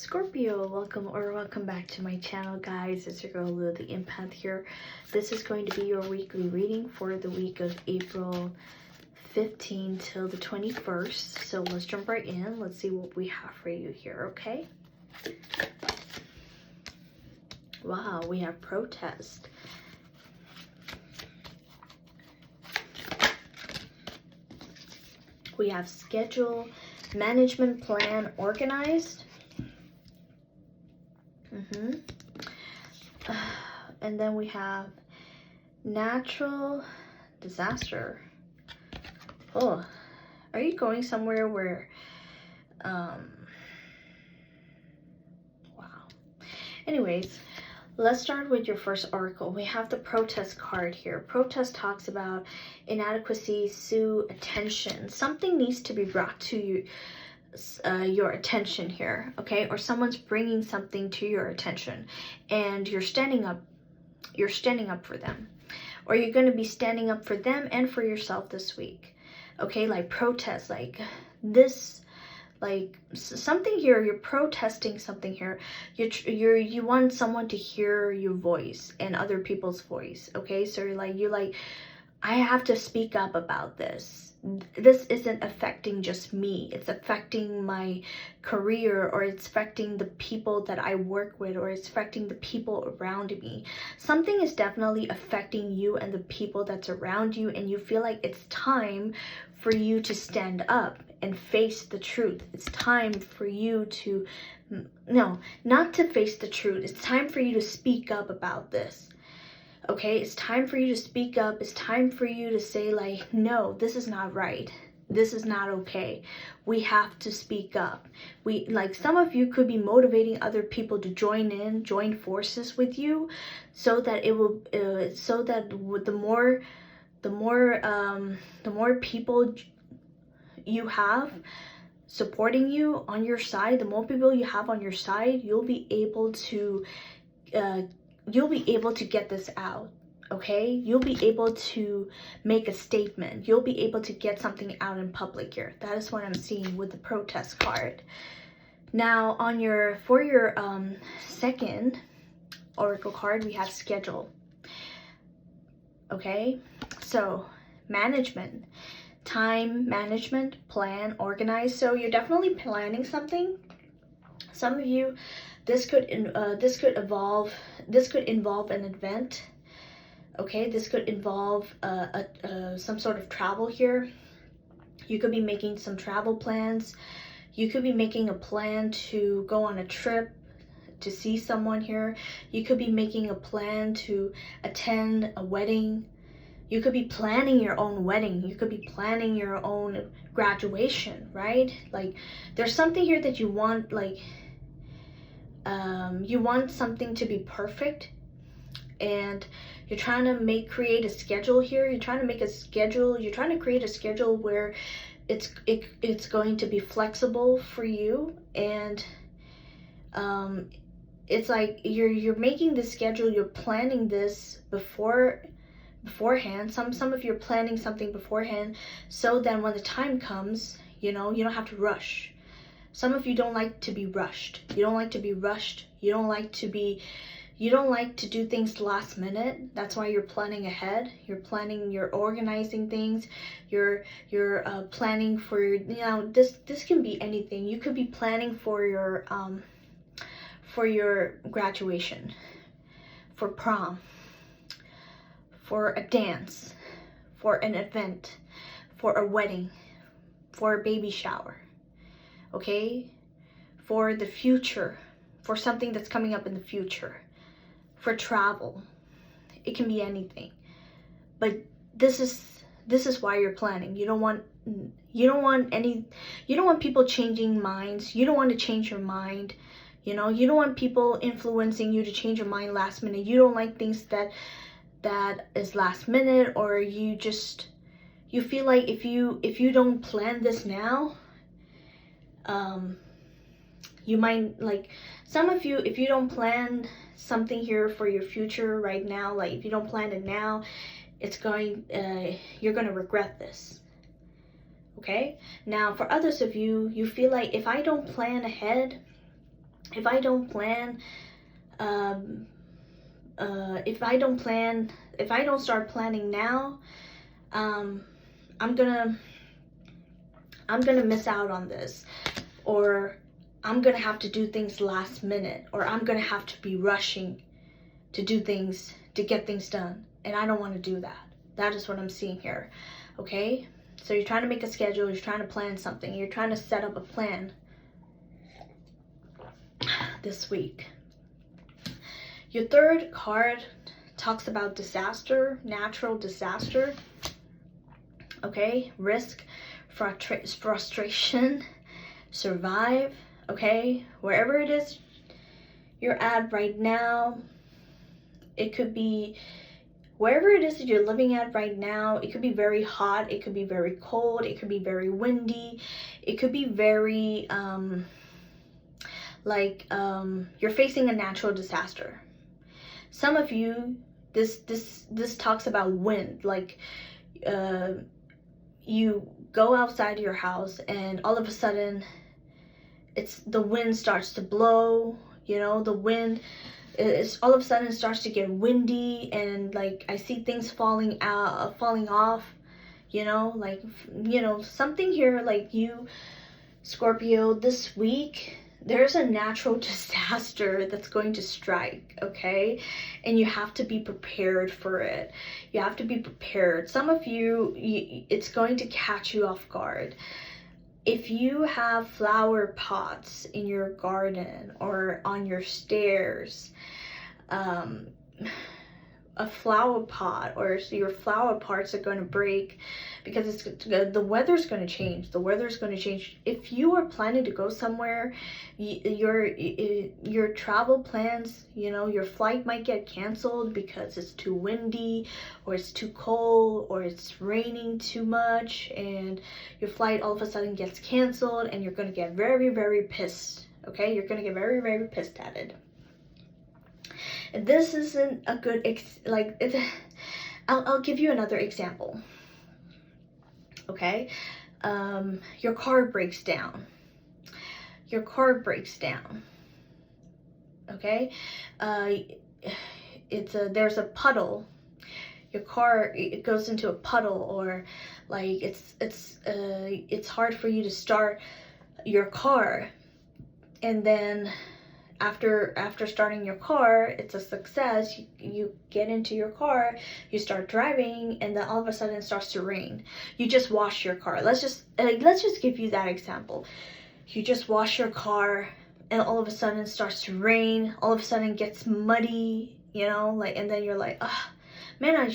Scorpio, welcome back to my channel, guys. It's your girl Lulutheempath here. This is going to be your weekly reading for the week of April 15 till the 21st. So let's jump right in. Let's see what we have for you here, okay? Wow, we have protest. We have schedule, management plan, organized. And then we have natural disaster. Oh, are you going somewhere where wow. Anyways, let's start with your first oracle. We have the protest card here. Protest talks about inadequacy, sue, attention. Something needs to be brought to you, your attention here, okay? Or someone's bringing something to your attention and you're standing up for them, or you're going to be standing up for them and for yourself this week, okay? Like protest, like this, like something here, you're protesting something here. You want someone to hear your voice and other people's voice, okay? So you're like I have to speak up about this. This isn't affecting just me. It's affecting my career, or it's affecting the people that I work with, or it's affecting the people around me. Something is definitely affecting you and the people that's around you, and you feel like it's time for you to stand up and face the truth. It's time for you to, no, not to face the truth. It's time for you to speak up about this. Okay, it's time for you to speak up. It's time for you to say, like, no, this is not right. This is not okay. We have to speak up. Like, some of you could be motivating other people to join forces with you, so that it will, so that with the more people you have supporting you on your side, the more people you have on your side, you'll be able to get this out, okay? You'll be able to make a statement. You'll be able to get something out in public here. That is what I'm seeing with the protest card. Now, for your second oracle card, we have schedule. Okay, so management, time management, plan, organize. So you're definitely planning something. Some of you, this could involve an event, okay? This could involve some sort of travel here. You could be making some travel plans. You could be making a plan to go on a trip to see someone here. You could be making a plan to attend a wedding. You could be planning your own wedding. You could be planning your own graduation, right? Like, there's something here that you want, like, you want something to be perfect, and you're trying to create a schedule here. You're trying to make a schedule. You're trying to create a schedule where it's going to be flexible for you, and it's like you're making this schedule. You're planning this beforehand. Some of you are planning something beforehand, so then when the time comes, you know, you don't have to rush. Some of you don't like to be rushed. You don't like to be rushed. You don't like to do things last minute. That's why you're planning ahead. You're organizing things. You're planning for, you know, this can be anything. You could be planning for your graduation, for prom, for a dance, for an event, for a wedding, for a baby shower. Okay, for the future, for something that's coming up in the future, for travel. It can be anything, but this is why you're planning. You don't want people changing minds. You don't want to change your mind. You know, you don't want people influencing you to change your mind last minute. You don't like things that is last minute, or you feel like if you don't plan this now, you might, like, some of you, if you don't plan something here for your future right now, like if you don't plan it now, you're going to regret this. Okay, now for others of you, you feel like if I don't plan ahead, If I don't plan, if I don't start planning now, I'm gonna miss out on this, or I'm gonna have to do things last minute, or I'm gonna have to be rushing to do things, to get things done, and I don't want to do that. That is what I'm seeing here. Okay, so you're trying to make a schedule, you're trying to plan something, you're trying to set up a plan this week. Your third card talks about disaster, natural disaster. Okay, risk, frustration, survive. Okay, wherever it is you're at right now, it could be wherever it is that you're living at right now. It could be very hot, it could be very cold, it could be very windy, it could be very you're facing a natural disaster. Some of you, this talks about wind, like you go outside your house and all of a sudden the wind starts to blow, you know, the wind is all of a sudden starts to get windy, and like I see things falling off, you know, like, you know, something here, like you, Scorpio, this week there's a natural disaster that's going to strike, okay? And you have to be prepared for it. You have to be prepared. Some of you, it's going to catch you off guard. If you have flower pots in your garden or on your stairs, a flower pot or your flower pots are going to break because the weather's going to change. The weather's going to change. If you are planning to go somewhere, your travel plans, you know, your flight might get canceled because it's too windy, or it's too cold, or it's raining too much, and your flight all of a sudden gets canceled, and you're going to get very, very pissed. Okay, you're going to get very, very pissed at it. This isn't a good I'll give you another example. Okay, your car breaks down. Okay, there's a puddle. Your car, it goes into a puddle, or like it's hard for you to start your car, and then after starting your car, it's a success. You get into your car, you start driving, and then all of a sudden it starts to rain. You just wash your car. Let's just give you that example. You just wash your car, and all of a sudden it starts to rain. All of a sudden it gets muddy, you know, like, and then you're like, ah, man, I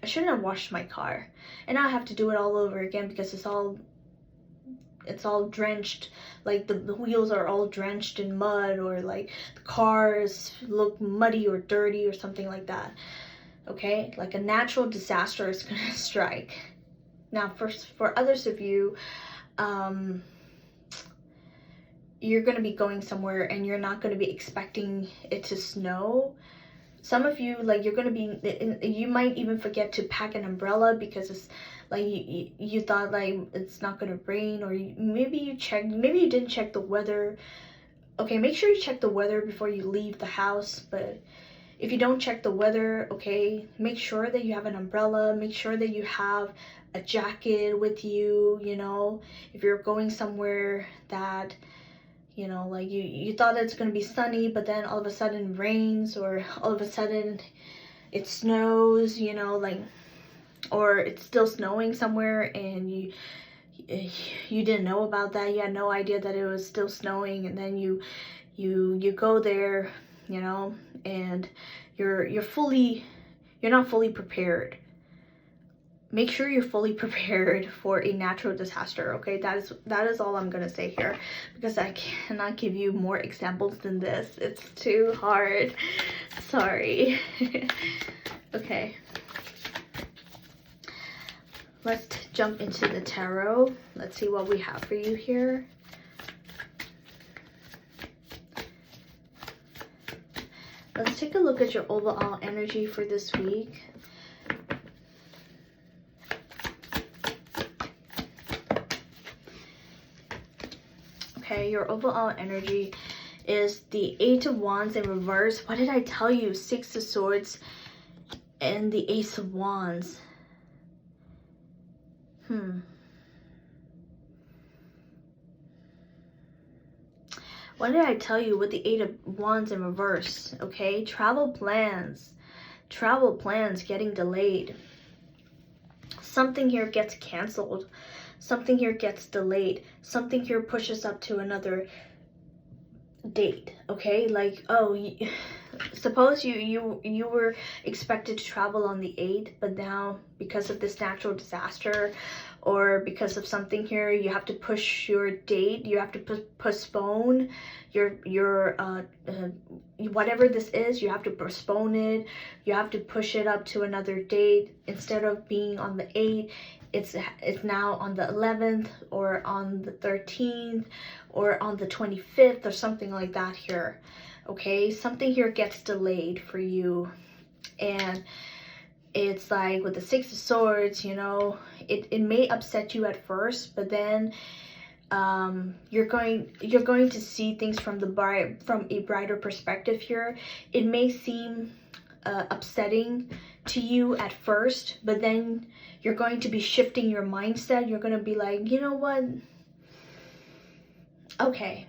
shouldn't have washed my car, and now I have to do it all over again because it's all drenched, like the wheels are all drenched in mud, or like the cars look muddy or dirty or something like that. Okay, like a natural disaster is gonna strike. Now for others of you, you're gonna be going somewhere and you're not gonna be expecting it to snow. Some of you, like, you might even forget to pack an umbrella because it's like you thought like it's not gonna rain, or maybe you didn't check the weather. Okay, make sure you check the weather before you leave the house. But if you don't check the weather, okay, make sure that you have an umbrella. Make sure that you have a jacket with you, you know, if you're going somewhere that, you know, like you thought it's going to be sunny, but then all of a sudden rains, or all of a sudden it snows, you know, like, or it's still snowing somewhere and you didn't know about that. You had no idea that it was still snowing, and then you go there, you know, and you're not fully prepared. Make sure you're fully prepared for a natural disaster, okay? That is all I'm gonna say here, because I cannot give you more examples than this. It's too hard. Sorry. Okay. Let's jump into the tarot. Let's see what we have for you here. Let's take a look at your overall energy for this week. Okay, your overall energy is the Eight of Wands in reverse. What did I tell you? Six of Swords and the Ace of Wands. What did I tell you with the Eight of Wands in reverse? Okay, travel plans getting delayed. Something here gets canceled. Something here gets delayed. Something here pushes up to another date. Okay, like, oh, suppose you were expected to travel on the 8th, but now because of this natural disaster or because of something here, you have to push your date. You have to postpone your whatever this is. You have to postpone it. You have to push it up to another date. Instead of being on the 8th, it's now on the 11th or on the 13th or on the 25th or something like that here. Okay, something here gets delayed for you, and it's like with the Six of Swords, you know, it may upset you at first, but then you're going to see things from a brighter perspective here. It may seem upsetting to you at first, but then you're going to be shifting your mindset. You're going to be like, you know what? Okay,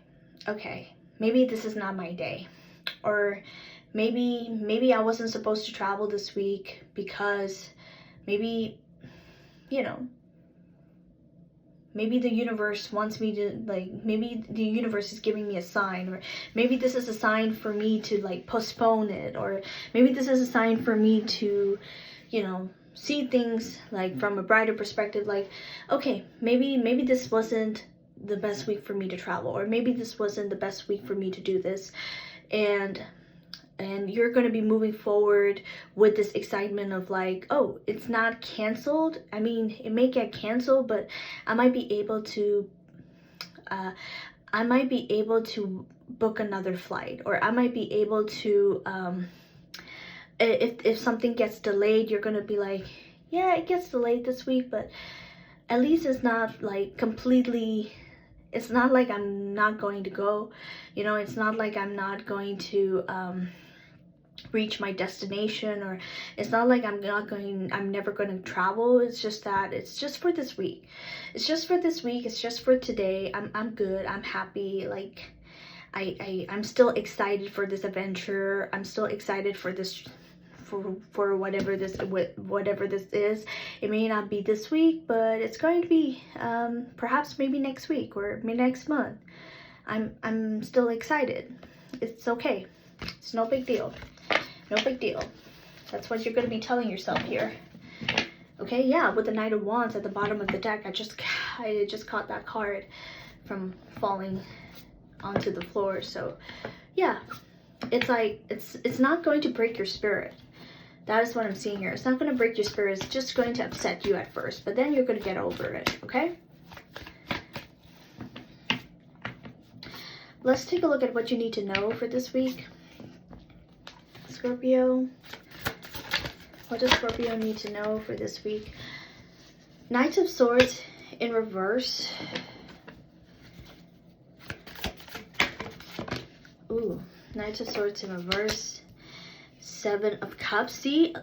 maybe this is not my day. Or maybe I wasn't supposed to travel this week because maybe, you know, maybe the universe wants me to, like, maybe the universe is giving me a sign, or maybe this is a sign for me to, like, postpone it, or maybe this is a sign for me to, you know, see things, like, from a brighter perspective, like, okay, maybe this wasn't the best week for me to travel, or maybe this wasn't the best week for me to do this, and you're going to be moving forward with this excitement of like, oh, it's not canceled. I mean, it may get canceled, but I might be able to book another flight, or I might be able to if something gets delayed, you're going to be like, yeah, it gets delayed this week, but at least it's not like completely, it's not like I'm not going to go, you know, it's not like I'm not going to reach my destination, or it's not like I'm never going to travel. It's just that it's just for this week. It's just for this week. It's just for today. I'm good. I'm happy. Like, I'm still excited for this adventure. I'm still excited for this, for whatever this is. It may not be this week, but it's going to be perhaps maybe next week or maybe next month. I'm still excited. It's okay. It's no big deal. No big deal. That's what you're going to be telling yourself here. Okay, yeah, with the Knight of Wands at the bottom of the deck, I just caught that card from falling onto the floor. So yeah, it's like it's not going to break your spirit. That is what I'm seeing here. It's not going to break your spirit. It's just going to upset you at first, but then you're going to get over it. Okay, let's take a look at what you need to know for this week, Scorpio. What does Scorpio need to know for this week? Knight of Swords in reverse. Ooh, Knight of Swords in reverse. Seven of Cups. See,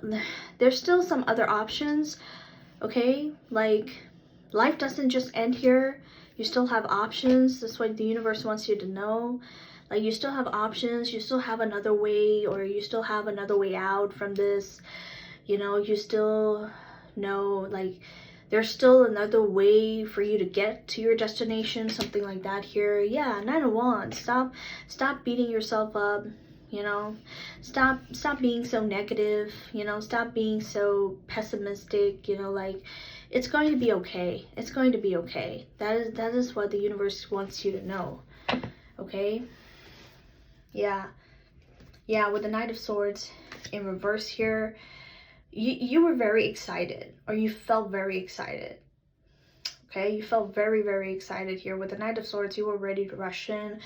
there's still some other options, okay? Like, life doesn't just end here. You still have options. That's what the universe wants you to know. Like, you still have options. You still have another way, or you still have another way out from this. You know, you still know, like, there's still another way for you to get to your destination, something like that here. Yeah, Nine of Wands. Stop beating yourself up, you know. Stop being so negative, you know. Stop being so pessimistic, you know, like, it's going to be okay. It's going to be okay. That is what the universe wants you to know. Okay? Yeah, with the Knight of Swords in reverse here, you were very excited, or you felt very excited. Okay, you felt very, very excited here. With the Knight of Swords, you were ready to rush in.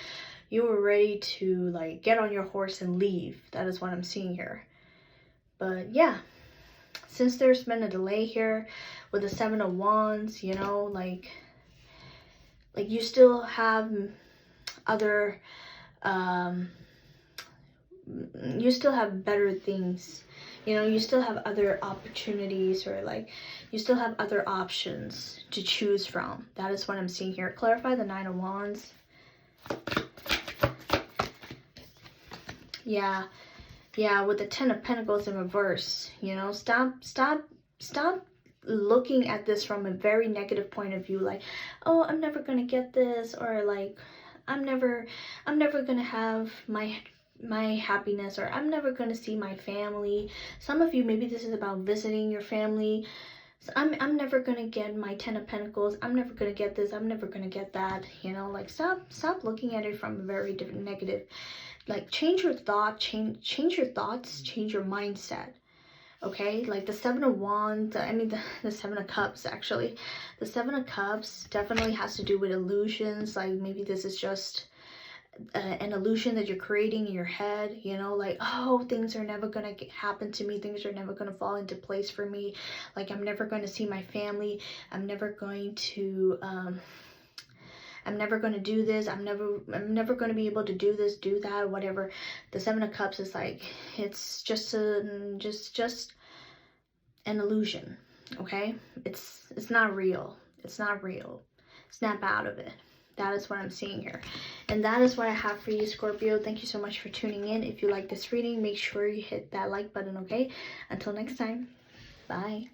You were ready to, like, get on your horse and leave. That is what I'm seeing here. But yeah, since there's been a delay here with the Seven of Wands, you know, like you still have other you still have better things. You know, you still have other opportunities, or like you still have other options to choose from. That is what I'm seeing here. Clarify the Nine of Wands. Yeah, with the Ten of Pentacles in reverse. You know, stop looking at this from a very negative point of view, like, oh, I'm never gonna get this, or like, I'm never gonna have my happiness, or I'm never gonna see my family. Some of you, maybe this is about visiting your family. So I'm never gonna get my Ten of Pentacles. I'm never gonna get this. I'm never gonna get that. You know, like, stop looking at it from a very different negative. Like, change your thought, change your thoughts, change your mindset. Okay, like the Seven of Wands, I mean the Seven of Cups, actually. The Seven of Cups definitely has to do with illusions. Like, maybe this is just an illusion that you're creating in your head, you know, like, oh, things are never gonna happen to me, things are never gonna fall into place for me, like, I'm never going to see my family, I'm never going to do this, I'm never going to be able to do this, do that, whatever. The Seven of Cups is like, it's just an illusion. Okay, it's not real. It's not real. Snap out of it. That is what I'm seeing here. And that is what I have for you, Scorpio. Thank you so much for tuning in. If you like this reading, make sure you hit that like button, okay? Until next time, bye.